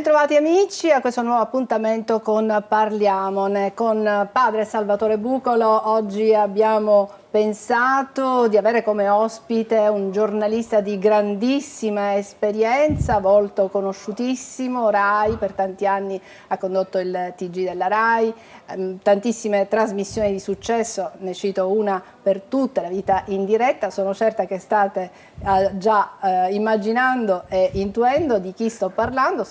Bentrovati amici a questo nuovo appuntamento con Parliamone. Con padre Salvatore Bucolo oggi abbiamo pensato di avere come ospite un giornalista di grandissima esperienza, volto conosciutissimo, RAI, per tanti anni ha condotto il TG della RAI, tantissime trasmissioni di successo, ne cito una per tutte, La vita in diretta. Sono certa che state già immaginando e intuendo di chi sto parlando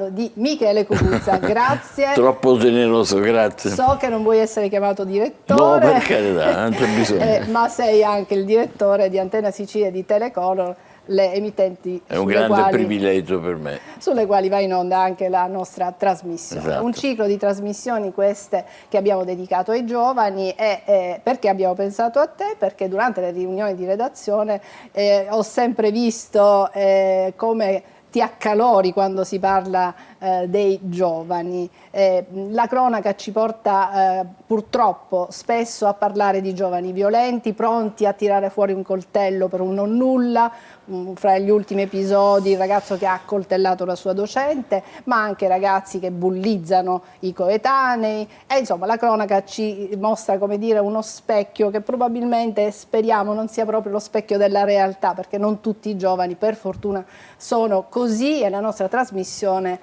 di Michele Cucuzza. Grazie. Troppo generoso, grazie. So che non vuoi essere chiamato direttore. No, per carità, non c'è bisogno. Ma sei anche il direttore di Antenna Sicilia e di Telecolor, le emittenti è un grande privilegio per me, sulle quali va in onda anche la nostra trasmissione. Esatto. Un ciclo di trasmissioni queste che abbiamo dedicato ai giovani. E perché abbiamo pensato a te? Perché durante le riunioni di redazione ho sempre visto come ti accalori quando si parla dei giovani. La cronaca ci porta purtroppo spesso a parlare di giovani violenti, pronti a tirare fuori un coltello per un non nulla. Fra gli ultimi episodi il ragazzo che ha accoltellato la sua docente, ma anche ragazzi che bullizzano i coetanei. E insomma la cronaca ci mostra, come dire, uno specchio che probabilmente speriamo non sia proprio lo specchio della realtà, perché non tutti i giovani per fortuna sono così, e la nostra trasmissione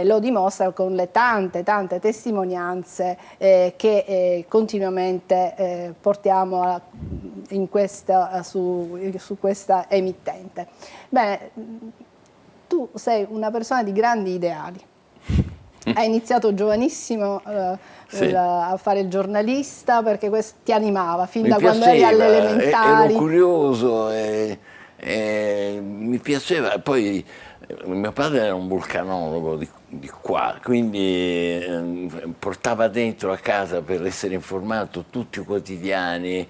lo dimostra con le tante testimonianze che continuamente portiamo su questa emittente. Bene, tu sei una persona di grandi ideali. Hai iniziato giovanissimo a fare il giornalista perché questo ti animava fin da quando eri alle elementari. Ero curioso e mi piaceva. Poi mio padre era un vulcanologo di qua, quindi portava dentro a casa per essere informato tutti i quotidiani.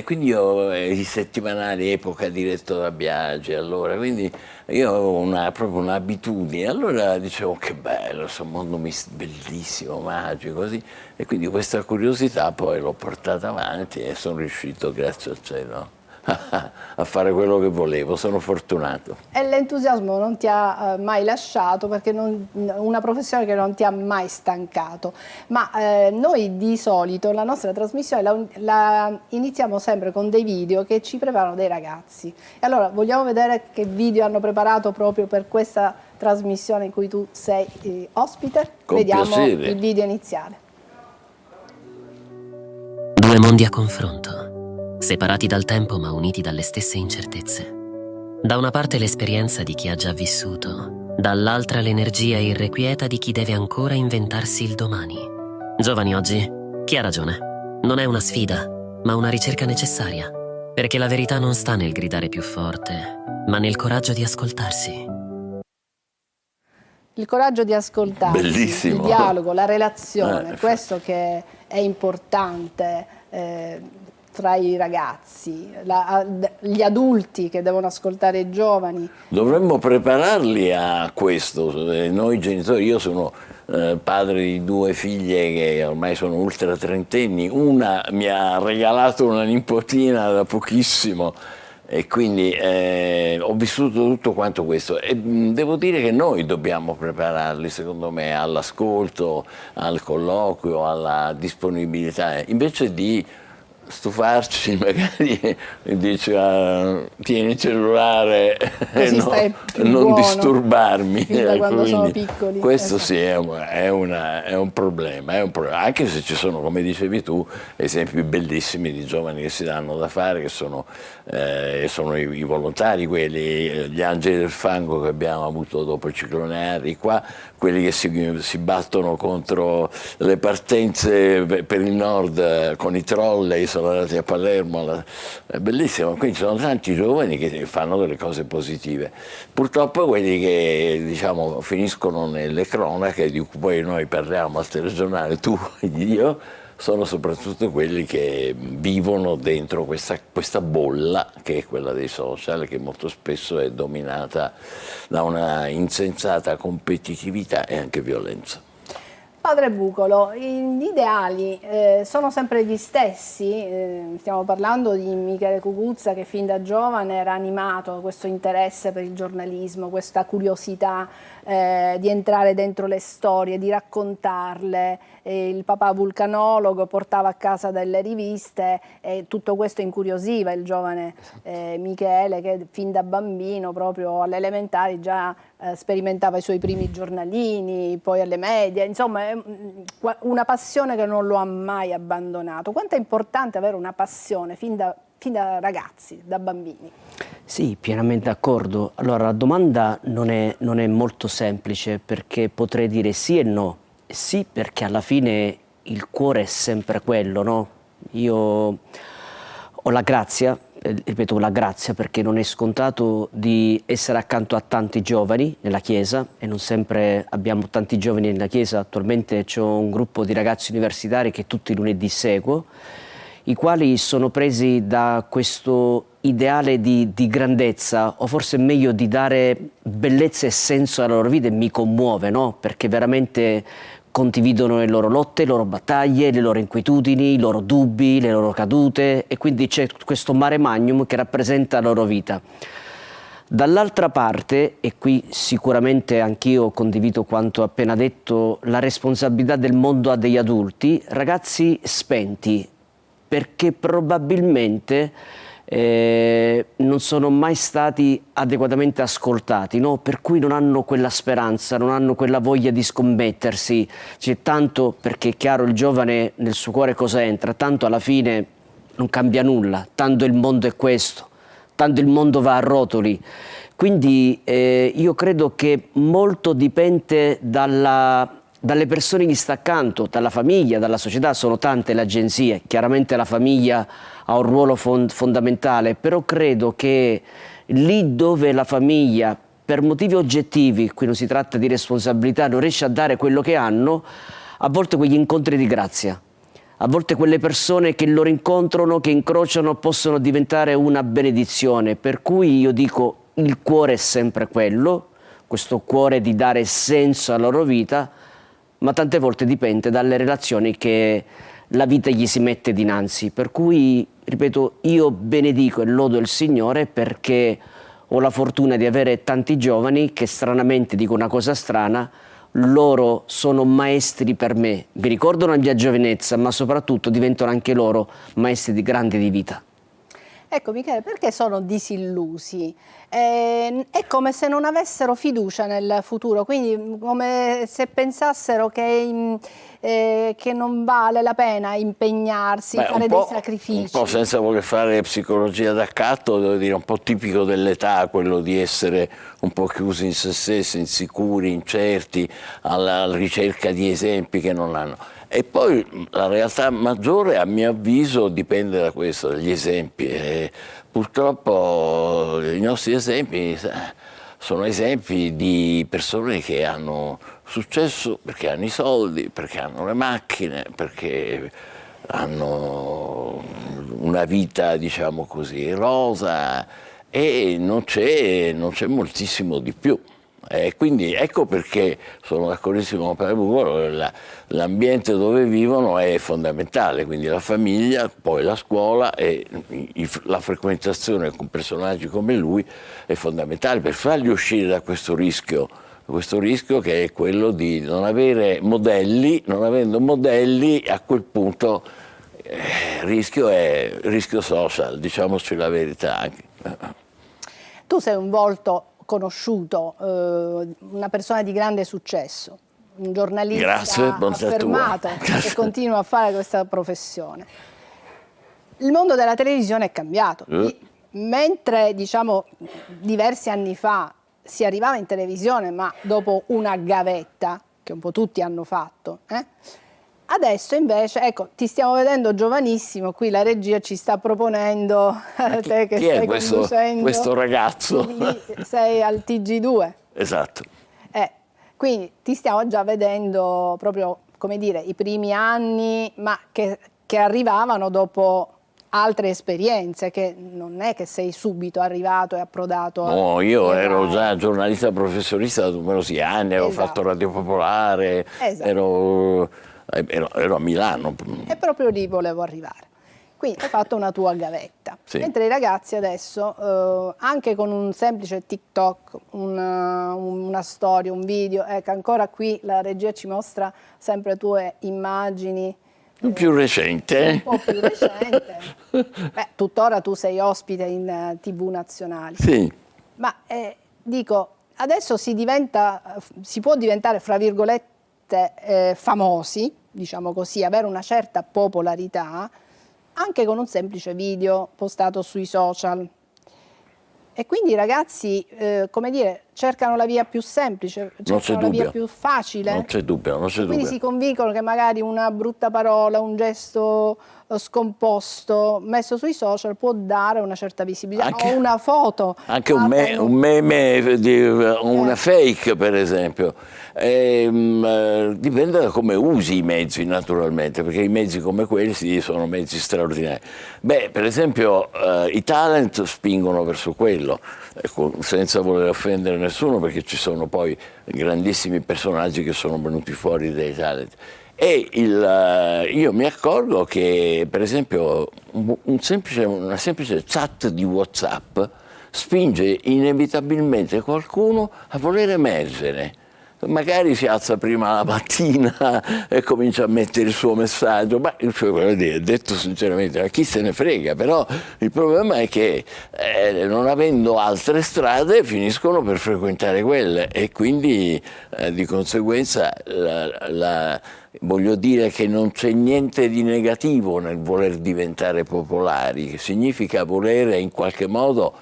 Quindi io i settimanali Epoca diretto da Biagi, allora, quindi io avevo proprio un'abitudine, allora dicevo che bello, questo mondo bellissimo, magico, così, e quindi questa curiosità poi l'ho portata avanti e sono riuscito, grazie al cielo, a fare quello che volevo, sono fortunato. E l'entusiasmo non ti ha mai lasciato, perché una professione che non ti ha mai stancato. Ma noi di solito la nostra trasmissione la iniziamo sempre con dei video che ci preparano dei ragazzi. E allora vogliamo vedere che video hanno preparato proprio per questa trasmissione in cui tu sei ospite? Con Vediamo piacere. il video iniziale. Due mondi a confronto, separati dal tempo ma uniti dalle stesse incertezze. Da una parte l'esperienza di chi ha già vissuto, dall'altra l'energia irrequieta di chi deve ancora inventarsi il domani. Giovani oggi, chi ha ragione? Non è una sfida, ma una ricerca necessaria, perché la verità non sta nel gridare più forte, ma nel coraggio di ascoltarsi. Il coraggio di ascoltarsi, Bellissimo. Il dialogo, la relazione, Infatti. questo che è importante tra i ragazzi, gli adulti che devono ascoltare i giovani. Dovremmo prepararli a questo, noi genitori. Io sono padre di due figlie che ormai sono ultra trentenni, una mi ha regalato una nipotina da pochissimo e quindi ho vissuto tutto quanto questo, e devo dire che noi dobbiamo prepararli, secondo me, all'ascolto, al colloquio, alla disponibilità, invece di stufarci, magari dice tieni il cellulare e non disturbarmi. Fin da quando sono piccoli. Questo sì è un problema, anche se ci sono, come dicevi tu, esempi bellissimi di giovani che si danno da fare, che sono i volontari, gli angeli del fango che abbiamo avuto dopo il ciclone Harry qua, quelli che si battono contro le partenze per il nord con i trolley, sono andati a Palermo, è bellissimo. Quindi ci sono tanti giovani che fanno delle cose positive. Purtroppo quelli che, diciamo, finiscono nelle cronache, di cui poi noi parliamo al telegiornale, tu ed io, sono soprattutto quelli che vivono dentro questa bolla che è quella dei social, che molto spesso è dominata da una insensata competitività e anche violenza. Padre Bucolo, gli ideali sono sempre gli stessi, stiamo parlando di Michele Cucuzza che fin da giovane era animato da questo interesse per il giornalismo, questa curiosità di entrare dentro le storie, di raccontarle, il papà vulcanologo portava a casa delle riviste e tutto questo incuriosiva il giovane Michele che fin da bambino, proprio alle elementari, già sperimentava i suoi primi giornalini, poi alle medie, insomma è una passione che non lo ha mai abbandonato. Quanto è importante avere una passione fin da ragazzi, da bambini? Sì, pienamente d'accordo. Allora, la domanda non è molto semplice perché potrei dire sì e no. Sì, perché alla fine il cuore è sempre quello, no? Io ho la grazia, ripeto la grazia perché non è scontato di essere accanto a tanti giovani nella Chiesa e non sempre abbiamo tanti giovani nella Chiesa. Attualmente ho un gruppo di ragazzi universitari che tutti i lunedì seguo, i quali sono presi da questo ideale di grandezza, o forse meglio di dare bellezza e senso alla loro vita, e mi commuove, no? Perché veramente condividono le loro lotte, le loro battaglie, le loro inquietudini, i loro dubbi, le loro cadute, e quindi c'è questo mare magnum che rappresenta la loro vita. Dall'altra parte, e qui sicuramente anch'io condivido quanto appena detto, la responsabilità del mondo ha degli adulti, ragazzi spenti, perché probabilmente non sono mai stati adeguatamente ascoltati, no? Per cui non hanno quella speranza, non hanno quella voglia di scommettersi. C'è tanto, perché è chiaro il giovane nel suo cuore cosa entra, tanto alla fine non cambia nulla, tanto il mondo è questo, tanto il mondo va a rotoli. Quindi io credo che molto dipende dalle persone che sta accanto, dalla famiglia, dalla società. Sono tante le agenzie, chiaramente la famiglia ha un ruolo fondamentale, però credo che lì dove la famiglia, per motivi oggettivi, qui non si tratta di responsabilità, non riesce a dare quello che hanno, a volte quegli incontri di grazia, a volte quelle persone che loro incontrano, che incrociano, possono diventare una benedizione. Per cui io dico, il cuore è sempre quello, questo cuore di dare senso alla loro vita, ma tante volte dipende dalle relazioni che la vita gli si mette dinanzi. Per cui, ripeto, io benedico e lodo il Signore perché ho la fortuna di avere tanti giovani che stranamente, dico una cosa strana, loro sono maestri per me, mi ricordano la mia giovinezza, ma soprattutto diventano anche loro maestri di grande di vita. Ecco Michele, perché sono disillusi? È come se non avessero fiducia nel futuro, quindi come se pensassero che non vale la pena impegnarsi, fare dei sacrifici. Un po' senza voler fare psicologia d'accatto, devo dire, un po' tipico dell'età, quello di essere un po' chiusi in se stessi, insicuri, incerti, alla ricerca di esempi che non hanno. E poi la realtà maggiore, a mio avviso, dipende da questo, dagli esempi. Purtroppo i nostri esempi sono esempi di persone che hanno successo perché hanno i soldi, perché hanno le macchine, perché hanno una vita, diciamo così, rosa, e non c'è moltissimo di più. Quindi ecco perché sono d'accordissimo con Padre Bucolo, l'ambiente dove vivono è fondamentale, quindi la famiglia, poi la scuola e la frequentazione con personaggi come lui è fondamentale per farli uscire da questo rischio che è quello di non avere modelli. Non avendo modelli, a quel punto il rischio social, diciamoci la verità anche. Tu sei un volto conosciuto, una persona di grande successo, un giornalista affermato che continua a fare questa professione. Il mondo della televisione è cambiato. Mentre, diciamo, diversi anni fa si arrivava in televisione, ma dopo una gavetta, che un po' tutti hanno fatto, adesso invece, ecco, ti stiamo vedendo giovanissimo, qui la regia ci sta proponendo, te che stai conducendo. Questo ragazzo? Sei al TG2. Esatto. Quindi ti stiamo già vedendo proprio, come dire, i primi anni, ma che arrivavano dopo altre esperienze, che non è che sei subito arrivato e approdato No, io in ero Rai. già giornalista professionista da numerosi anni, avevo Esatto. fatto Radio Popolare, Esatto. ero a Milano. E proprio lì volevo arrivare. Quindi hai fatto una tua gavetta. Sì. Mentre i ragazzi adesso, anche con un semplice TikTok, una storia, un video, ecco, ancora qui la regia ci mostra sempre tue immagini. Il più recente. Un po' più recente. Beh, tuttora tu sei ospite in TV nazionali. Sì. Ma dico, adesso si può diventare, fra virgolette, famosi, diciamo così, avere una certa popolarità, anche con un semplice video postato sui social. E quindi i ragazzi, come dire, cercano la via più semplice, cercano la via più facile. Non c'è dubbio, non c'è Quindi dubbio. si convincono che magari una brutta parola, un gesto scomposto messo sui social può dare una certa visibilità, o una foto. Anche un meme, una fake per esempio. Dipende da come usi i mezzi naturalmente, perché i mezzi come questi sono mezzi straordinari. Beh, per esempio i talent spingono verso quello, senza voler offendere nessuno, perché ci sono poi grandissimi personaggi che sono venuti fuori dai talent. E io mi accorgo che, per esempio, una semplice chat di WhatsApp spinge inevitabilmente qualcuno a voler emergere. Magari si alza prima la mattina e comincia a mettere il suo messaggio, ma detto sinceramente, a chi se ne frega, però il problema è che non avendo altre strade finiscono per frequentare quelle, e quindi di conseguenza voglio dire che non c'è niente di negativo nel voler diventare popolari, significa volere in qualche modo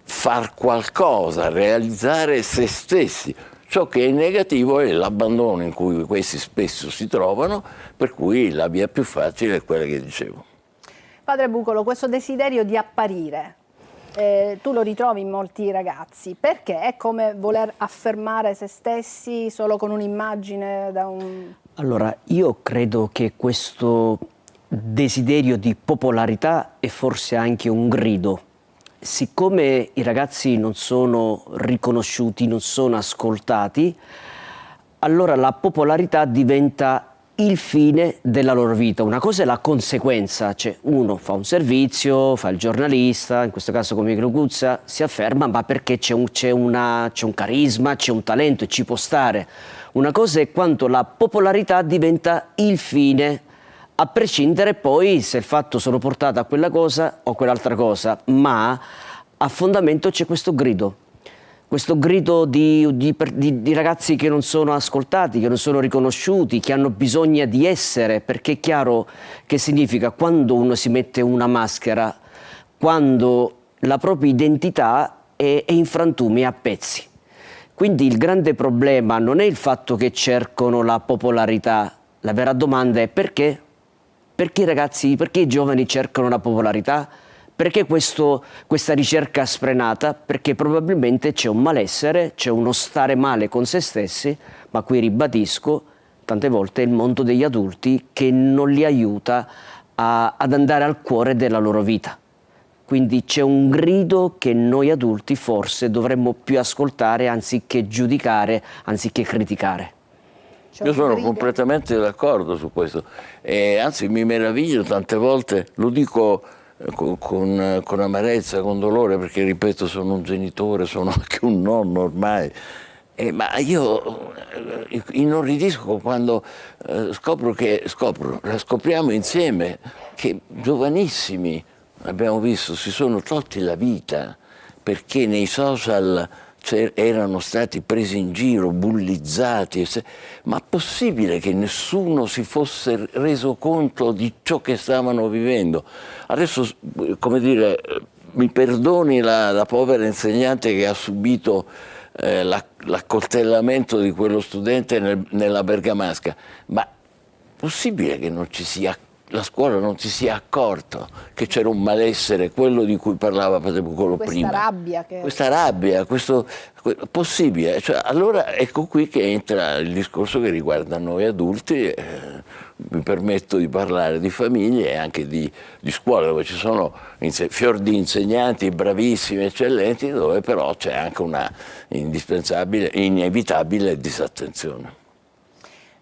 far qualcosa, realizzare se stessi. Ciò che è negativo è l'abbandono in cui questi spesso si trovano, per cui la via più facile è quella che dicevo. Padre Bucolo, questo desiderio di apparire, tu lo ritrovi in molti ragazzi, perché è come voler affermare se stessi solo con un'immagine da un... Allora, io credo che questo desiderio di popolarità è forse anche un grido. Siccome i ragazzi non sono riconosciuti, non sono ascoltati, allora la popolarità diventa il fine della loro vita. Una cosa è la conseguenza, cioè uno fa un servizio, fa il giornalista, in questo caso come Michele Guzza, si afferma ma perché c'è un carisma, c'è un talento e ci può stare. Una cosa è quando la popolarità diventa il fine, a prescindere poi se il fatto sono portato a quella cosa o quell'altra cosa, ma a fondamento c'è questo grido di ragazzi che non sono ascoltati, che non sono riconosciuti, che hanno bisogno di essere, perché è chiaro che significa quando uno si mette una maschera, quando la propria identità è in frantumi, è a pezzi. Quindi il grande problema non è il fatto che cercano la popolarità, la vera domanda è perché? Perché i ragazzi, perché i giovani cercano la popolarità? Perché questa ricerca sfrenata? Perché probabilmente c'è un malessere, c'è uno stare male con se stessi, ma qui ribadisco, tante volte è il mondo degli adulti che non li aiuta ad andare al cuore della loro vita. Quindi c'è un grido che noi adulti forse dovremmo più ascoltare anziché giudicare, anziché criticare. Io sono completamente d'accordo su questo, anzi mi meraviglio tante volte, lo dico con amarezza, con dolore, perché ripeto sono un genitore, sono anche un nonno ormai, ma io inorridisco quando scopriamo insieme che giovanissimi, abbiamo visto, si sono tolti la vita perché nei social erano stati presi in giro, bullizzati, ma possibile che nessuno si fosse reso conto di ciò che stavano vivendo? Adesso, come dire, mi perdoni la povera insegnante che ha subito l'accoltellamento di quello studente nella Bergamasca, ma possibile che non ci sia la scuola non si sia accorto che c'era un malessere, quello di cui parlava Padre Bucolo prima. Questa rabbia, possibile. Cioè, allora ecco qui che entra il discorso che riguarda noi adulti. Mi permetto di parlare di famiglie e anche di scuola, dove ci sono fior di insegnanti bravissimi, eccellenti, dove però c'è anche una indispensabile, inevitabile disattenzione.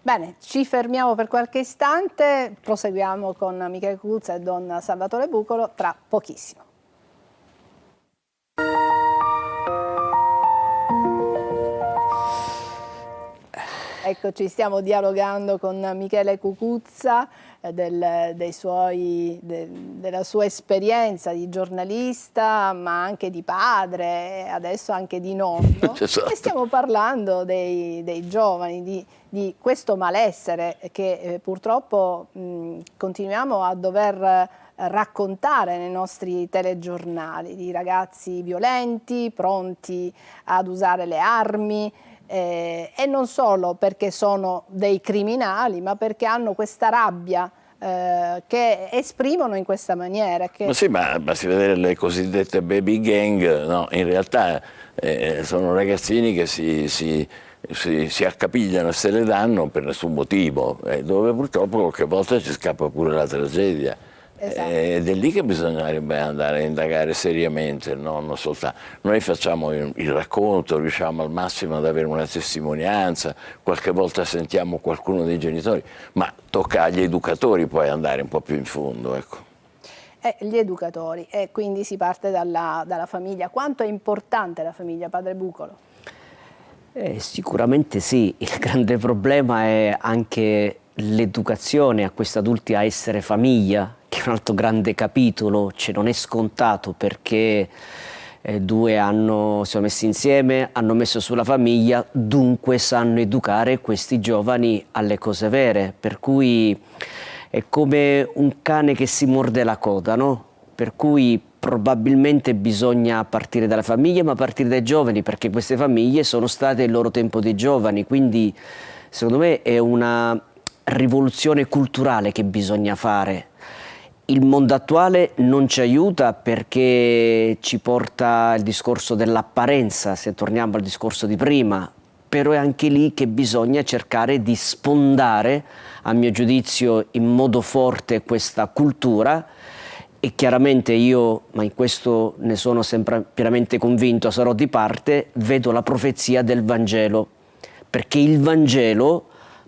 Bene, ci fermiamo per qualche istante, proseguiamo con Michele Cucuzza e Don Salvatore Bucolo tra pochissimo. Eccoci, stiamo dialogando con Michele Cucuzza della sua esperienza di giornalista, ma anche di padre, adesso anche di nonno. Esatto. E stiamo parlando dei giovani, di questo malessere che purtroppo continuiamo a dover raccontare nei nostri telegiornali, di ragazzi violenti, pronti ad usare le armi, e non solo perché sono dei criminali, ma perché hanno questa rabbia che esprimono in questa maniera. Ma sì, ma basti vedere le cosiddette baby gang, no? In realtà sono ragazzini che si accapigliano e se le danno per nessun motivo, dove purtroppo qualche volta ci scappa pure la tragedia. Esatto. Ed è lì che bisognerebbe andare a indagare seriamente, no? Non soltanto. Noi facciamo il racconto, riusciamo al massimo ad avere una testimonianza, qualche volta sentiamo qualcuno dei genitori, ma tocca agli educatori poi andare un po' più in fondo. Ecco. Gli educatori, e quindi si parte dalla famiglia. Quanto è importante la famiglia, Padre Bucolo? Sicuramente sì, il grande problema è anche l'educazione a questi adulti a essere famiglia, che è un altro grande capitolo, cioè non è scontato perché due si sono messi insieme, hanno messo sulla famiglia, dunque sanno educare questi giovani alle cose vere, per cui è come un cane che si morde la coda, no? Per cui probabilmente bisogna partire dalla famiglia, ma partire dai giovani, perché queste famiglie sono state il loro tempo di giovani, quindi secondo me è una rivoluzione culturale che bisogna fare. Il mondo attuale non ci aiuta perché ci porta il discorso dell'apparenza, se torniamo al discorso di prima, però è anche lì che bisogna cercare di sfondare, a mio giudizio, in modo forte questa cultura. E chiaramente io, ma in questo ne sono sempre pienamente convinto, sarò di parte, vedo la profezia del Vangelo, perché il Vangelo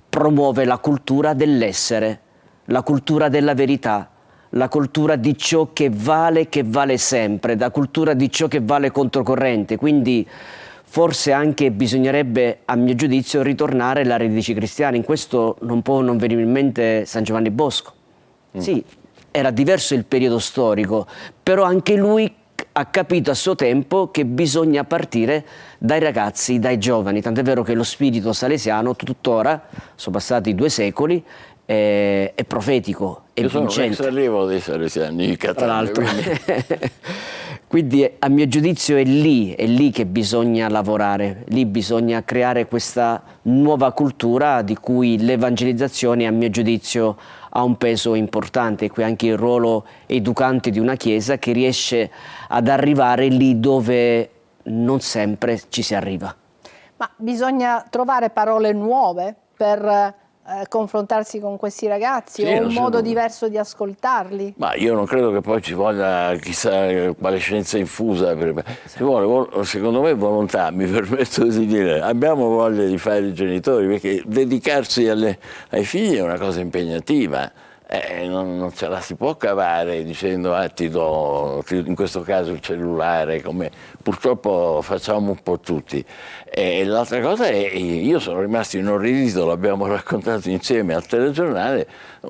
promuove la cultura dell'essere, la cultura della verità, la cultura di ciò che vale sempre, la cultura di ciò che vale controcorrente. Quindi forse anche bisognerebbe, a mio giudizio, ritornare alle radici cristiane. In questo non può non venire in mente San Giovanni Bosco. Sì, era diverso il periodo storico, però anche lui ha capito a suo tempo che bisogna partire dai ragazzi, dai giovani, tant'è vero che lo spirito salesiano tuttora, sono passati 2 secoli, è profetico, è vincente. Io sono allievo dei salesiani di Catania. Tra l'altro. Quindi a mio giudizio è lì che bisogna lavorare, lì bisogna creare questa nuova cultura di cui l'evangelizzazione a mio giudizio ha un peso importante, e qui anche il ruolo educante di una Chiesa che riesce ad arrivare lì dove non sempre ci si arriva. Ma bisogna trovare parole nuove per confrontarsi con questi ragazzi, sì, o un modo diverso di ascoltarli? Ma io non credo che poi ci voglia chissà quale scienza infusa, ci vuole, secondo me, volontà, mi permetto di dire, abbiamo voglia di fare i genitori, perché dedicarsi ai figli è una cosa impegnativa. Non ce la si può cavare dicendo ti do in questo caso il cellulare, come purtroppo facciamo un po' tutti. E l'altra cosa è, io sono rimasto inorridito, l'abbiamo raccontato insieme al telegiornale,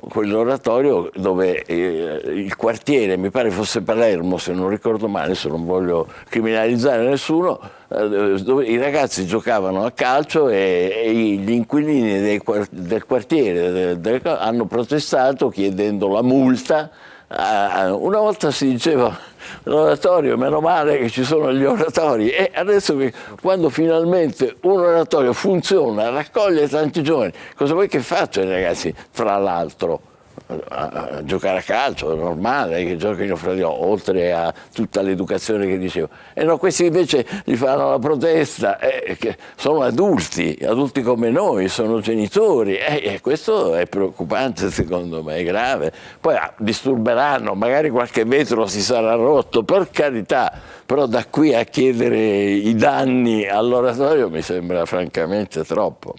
quell'oratorio dove il quartiere, mi pare fosse Palermo se non ricordo male, adesso non voglio criminalizzare nessuno, dove i ragazzi giocavano a calcio e gli inquilini del quartiere hanno protestato chiedendo la multa. Una volta si diceva l'oratorio, meno male che ci sono gli oratori, e adesso quando finalmente un oratorio funziona, raccoglie tanti giovani, cosa vuoi che facciano i ragazzi? Fra l'altro a giocare a calcio, è normale che giochino fra di loro, oltre a tutta l'educazione che dicevo. E no, questi invece gli fanno la protesta, che sono adulti come noi, sono genitori, e questo è preoccupante secondo me, è grave. Poi disturberanno, magari qualche vetro si sarà rotto, per carità, però da qui a chiedere i danni all'oratorio mi sembra francamente troppo.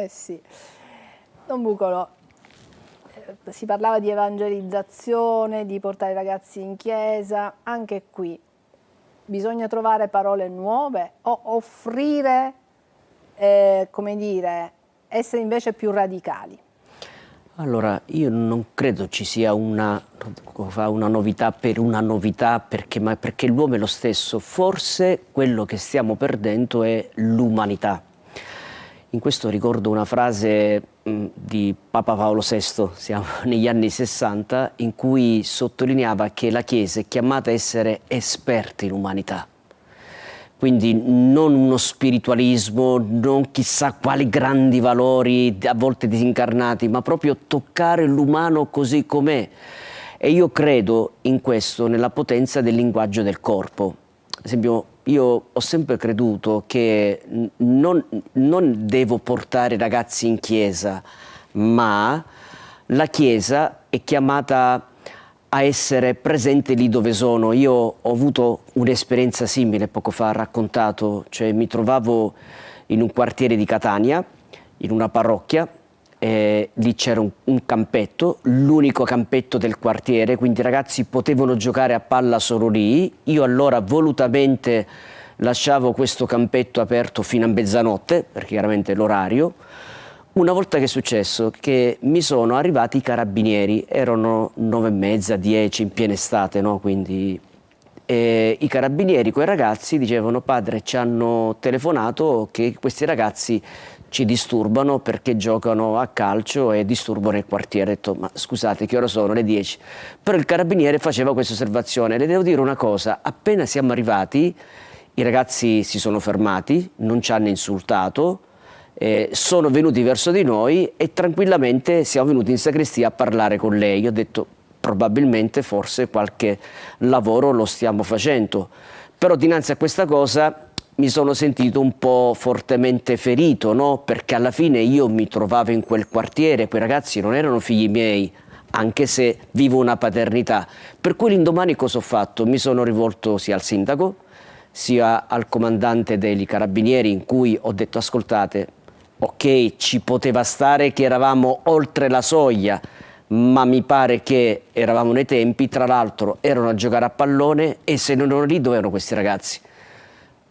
Sì. Don Bucolo, si parlava di evangelizzazione, di portare i ragazzi in chiesa, anche qui bisogna trovare parole nuove o offrire, come dire, essere invece più radicali? Allora, io non credo ci sia una novità per una novità, perché l'uomo è lo stesso. Forse quello che stiamo perdendo è l'umanità. In questo ricordo una frase di Papa Paolo VI, siamo negli anni 60, in cui sottolineava che la Chiesa è chiamata a essere esperta in umanità. Quindi non uno spiritualismo, non chissà quali grandi valori, a volte disincarnati, ma proprio toccare l'umano così com'è. E io credo in questo, nella potenza del linguaggio del corpo. Ad esempio, io ho sempre creduto che non devo portare i ragazzi in chiesa, ma la Chiesa è chiamata a essere presente lì dove sono. Io ho avuto un'esperienza simile, poco fa raccontato, cioè mi trovavo in un quartiere di Catania, in una parrocchia, lì c'era un campetto, l'unico campetto del quartiere, quindi i ragazzi potevano giocare a palla solo lì. Io allora volutamente lasciavo questo campetto aperto fino a mezzanotte, perché chiaramente è l'orario. Una volta che è successo che mi sono arrivati i carabinieri, erano 9:30, 10 in piena estate, no? Quindi i carabinieri con i ragazzi dicevano: padre, ci hanno telefonato che questi ragazzi ci disturbano perché giocano a calcio e disturbano il quartiere. Ho detto: ma scusate, che ore sono? Le 10. Però il carabiniere faceva questa osservazione. Le devo dire una cosa: appena siamo arrivati i ragazzi si sono fermati, non ci hanno insultato, sono venuti verso di noi e tranquillamente siamo venuti in sacrestia a parlare con lei. Io ho detto: probabilmente forse qualche lavoro lo stiamo facendo. Però dinanzi a questa cosa mi sono sentito un po' fortemente ferito, no? Perché alla fine io mi trovavo in quel quartiere, quei ragazzi non erano figli miei, anche se vivo una paternità. Per cui l'indomani cosa ho fatto? Mi sono rivolto sia al sindaco, sia al comandante dei carabinieri, in cui ho detto: ascoltate, ok, ci poteva stare che eravamo oltre la soglia, ma mi pare che eravamo nei tempi, tra l'altro erano a giocare a pallone, e se non erano lì dove erano questi ragazzi?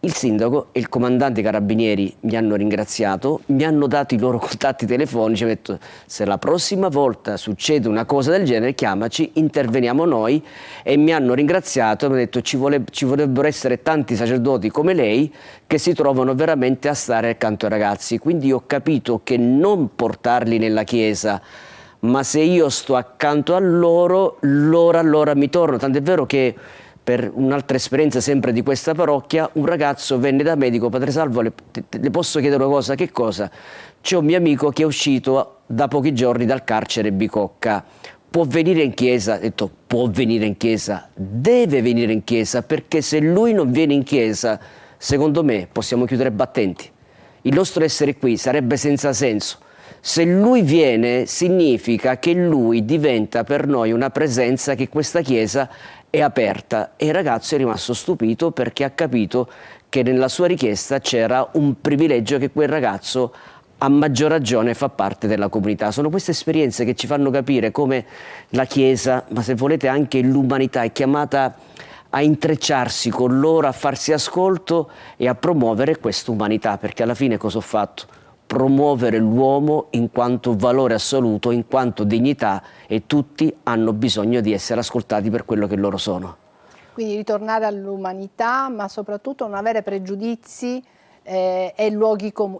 Il sindaco e il comandante carabinieri mi hanno ringraziato, mi hanno dato i loro contatti telefonici, mi hanno detto: se la prossima volta succede una cosa del genere chiamaci, interveniamo noi, e mi hanno ringraziato e mi hanno detto: ci vorrebbero essere tanti sacerdoti come lei che si trovano veramente a stare accanto ai ragazzi. Quindi ho capito che non portarli nella chiesa, ma se io sto accanto a loro, loro allora mi tornano. Tant'è vero che per un'altra esperienza sempre di questa parrocchia, un ragazzo venne da me, dico: padre Salvo, le posso chiedere una cosa? Che cosa? C'è un mio amico che è uscito da pochi giorni dal carcere Bicocca, può venire in chiesa? Ho detto: può venire in chiesa, deve venire in chiesa, perché se lui non viene in chiesa, secondo me possiamo chiudere battenti. Il nostro essere qui sarebbe senza senso. Se lui viene, significa che lui diventa per noi una presenza, che questa chiesa è aperta. E il ragazzo è rimasto stupito perché ha capito che nella sua richiesta c'era un privilegio, che quel ragazzo a maggior ragione fa parte della comunità. Sono queste esperienze che ci fanno capire come la Chiesa, ma se volete anche l'umanità, è chiamata a intrecciarsi con loro, a farsi ascolto e a promuovere questa umanità, perché alla fine cosa ho fatto? Promuovere l'uomo in quanto valore assoluto, in quanto dignità, e tutti hanno bisogno di essere ascoltati per quello che loro sono. Quindi ritornare all'umanità, ma soprattutto non avere pregiudizi e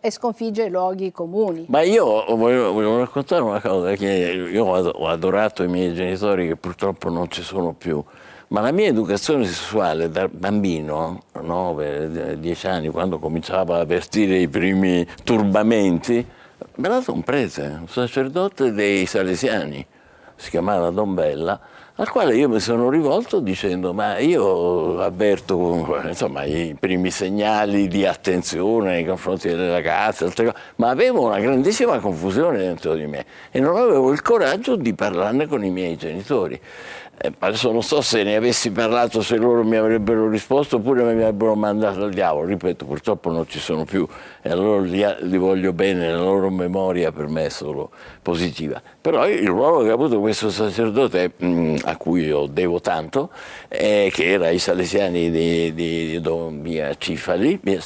sconfiggere i luoghi comuni. Ma io voglio raccontare una cosa, che io ho adorato i miei genitori, che purtroppo non ci sono più, ma la mia educazione sessuale da bambino, 9-10 anni, quando cominciavo a avvertire i primi turbamenti, me l'ha dato un prete, un sacerdote dei Salesiani. si chiamava Don Bella, al quale io mi sono rivolto dicendo: ma io avverto, insomma, i primi segnali di attenzione nei confronti delle ragazze, altre cose, ma avevo una grandissima confusione dentro di me e non avevo il coraggio di parlarne con i miei genitori. Adesso non so se ne avessi parlato, se loro mi avrebbero risposto oppure mi avrebbero mandato al diavolo. Ripeto, purtroppo non ci sono più e allora li voglio bene, la loro memoria per me è solo positiva. Però il ruolo che ha avuto questo sacerdote, a cui io devo tanto, che era ai Salesiani di Don Mia Cifali, mi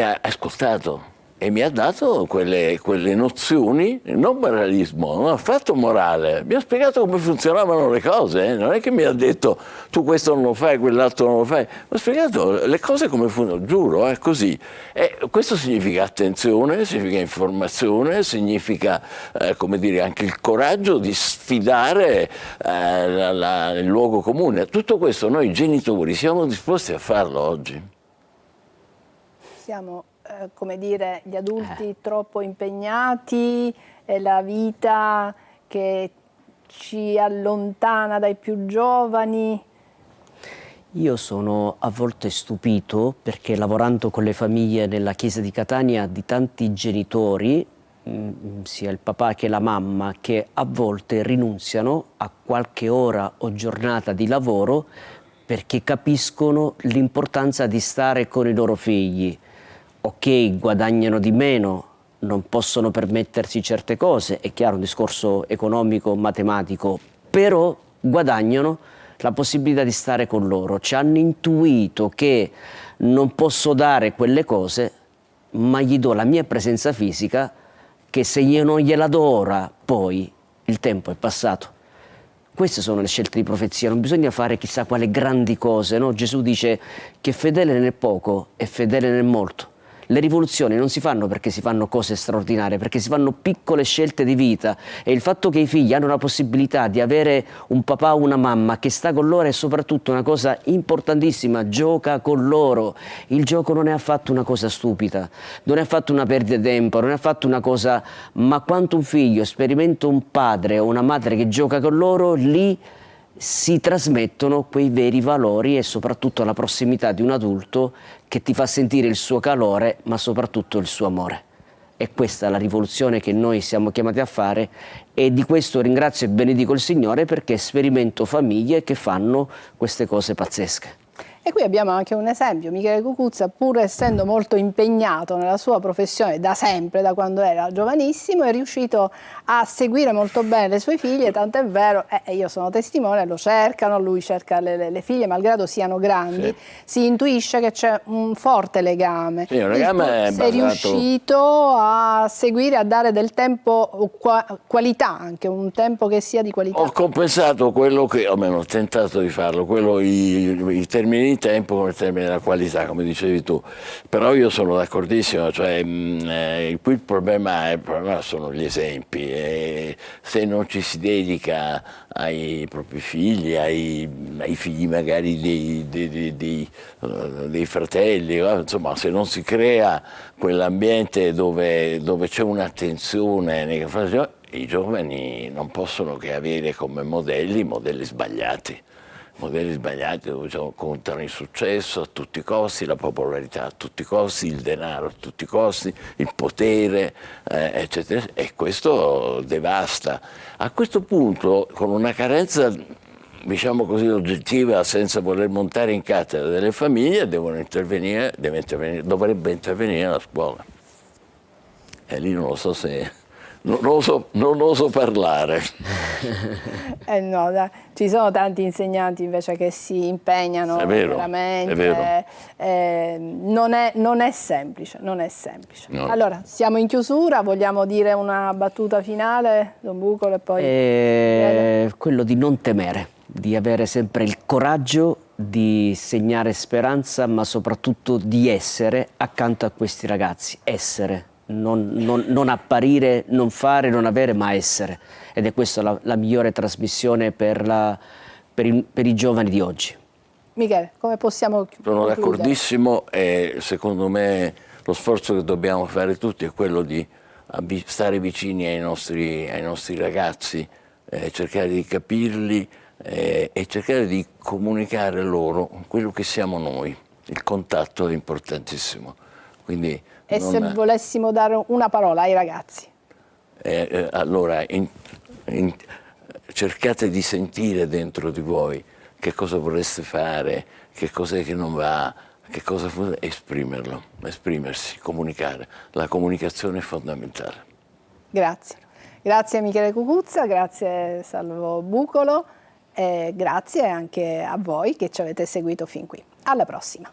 ha ascoltato e mi ha dato quelle nozioni, non moralismo, non ha fatto morale, mi ha spiegato come funzionavano le cose, non è che mi ha detto tu questo non lo fai, quell'altro non lo fai, mi ha spiegato le cose come funzionano, giuro, è così. E questo significa attenzione, significa informazione, significa come dire, anche il coraggio di sfidare il luogo comune. Tutto questo noi genitori siamo disposti a farlo oggi. Siamo come dire, gli adulti troppo impegnati, è la vita che ci allontana dai più giovani. Io sono a volte stupito perché lavorando con le famiglie nella chiesa di Catania di tanti genitori, sia il papà che la mamma, che a volte rinunziano a qualche ora o giornata di lavoro perché capiscono l'importanza di stare con i loro figli. Ok, guadagnano di meno, non possono permettersi certe cose, è chiaro un discorso economico, matematico, però guadagnano la possibilità di stare con loro. Ci hanno intuito che non posso dare quelle cose, ma gli do la mia presenza fisica, che se io non gliela do ora, poi il tempo è passato. Queste sono le scelte di profezia, non bisogna fare chissà quale grandi cose, no? Gesù dice che fedele nel poco è fedele nel molto. Le rivoluzioni non si fanno perché si fanno cose straordinarie, perché si fanno piccole scelte di vita, e il fatto che i figli hanno la possibilità di avere un papà o una mamma che sta con loro è soprattutto una cosa importantissima. Gioca con loro. Il gioco non è affatto una cosa stupida, non è affatto una perdita di tempo, non è affatto una cosa, ma quando un figlio sperimenta un padre o una madre che gioca con loro, lì si trasmettono quei veri valori e soprattutto la prossimità di un adulto che ti fa sentire il suo calore, ma soprattutto il suo amore. E questa è la rivoluzione che noi siamo chiamati a fare, e di questo ringrazio e benedico il Signore, perché sperimento famiglie che fanno queste cose pazzesche. E qui abbiamo anche un esempio: Michele Cucuzza, pur essendo molto impegnato nella sua professione da sempre, da quando era giovanissimo, è riuscito a seguire molto bene le sue figlie, tant'è vero, io sono testimone, lo cercano, lui cerca le figlie, malgrado siano grandi, sì. Si intuisce che c'è un forte legame. Sì, un legame sei riuscito a seguire, a dare del tempo, qualità anche, un tempo che sia di qualità. Ho compensato quello che, o almeno ho tentato di farlo, quello i termini di tempo come il termine della qualità, come dicevi tu. Però io sono d'accordissimo, cioè qui il problema sono gli esempi, e se non ci si dedica ai propri figli, ai figli magari dei fratelli, insomma, se non si crea quell'ambiente dove c'è un'attenzione nei confronti, i giovani non possono che avere come modelli sbagliati. Modelli sbagliati dove contano il successo a tutti i costi, la popolarità a tutti i costi, il denaro a tutti i costi, il potere, eccetera, e questo devasta. A questo punto, con una carenza, diciamo così, oggettiva, senza voler montare in cattedra delle famiglie, dovrebbe intervenire la scuola. E lì non lo so se... Non oso parlare. No, ci sono tanti insegnanti invece che si impegnano veramente. È vero. Non è semplice, non è semplice. No. Allora, siamo in chiusura, vogliamo dire una battuta finale, Don Bucolo, e poi... Quello di non temere, di avere sempre il coraggio di segnare speranza, ma soprattutto di essere accanto a questi ragazzi, essere. Non apparire, non fare, non avere, ma essere. Ed è questa la migliore trasmissione per i giovani di oggi. Michele, come possiamo concludere? Sono d'accordissimo, e secondo me lo sforzo che dobbiamo fare tutti è quello di stare vicini ai nostri ragazzi, cercare di capirli e cercare di comunicare loro quello che siamo noi. Il contatto è importantissimo. Quindi e se volessimo dare una parola ai ragazzi? Allora, cercate di sentire dentro di voi che cosa vorreste fare, che cos'è che non va, che cosa esprimerlo, esprimersi, comunicare. La comunicazione è fondamentale. Grazie. Grazie Michele Cucuzza, grazie Salvo Bucolo e grazie anche a voi che ci avete seguito fin qui. Alla prossima.